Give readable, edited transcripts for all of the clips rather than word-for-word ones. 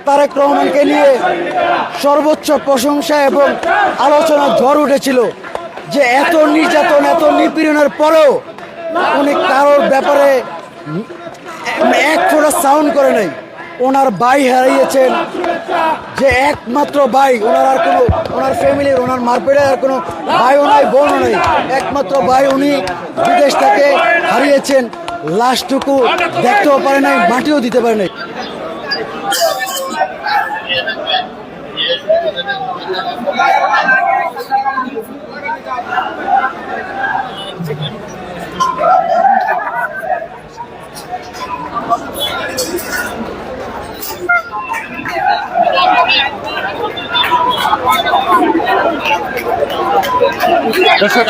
তারেক রহমানকে নিয়ে সর্বোচ্চ প্রশংসা এবং আলোচনা ঝড় উঠেছিল যে এত নির্যাতন এত নিপীড়নের পরেও উনি কারোর ব্যাপারে এক ফোঁটা সাউন্ড করে নাই। ওনার ভাই হারিয়েছেন, যে একমাত্র ভাই, ওনার আর কোনো, ওনার ফ্যামিলির, ওনার মারপেটের আর কোনো ভাইও নাই বোনও নেই, একমাত্র ভাই উনি বিদেশ থেকে হারিয়েছেন। লাশটুকু দেখতেও পারে নাই, মাটিও দিতে পারে নাই। দর্শক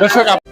দর্শক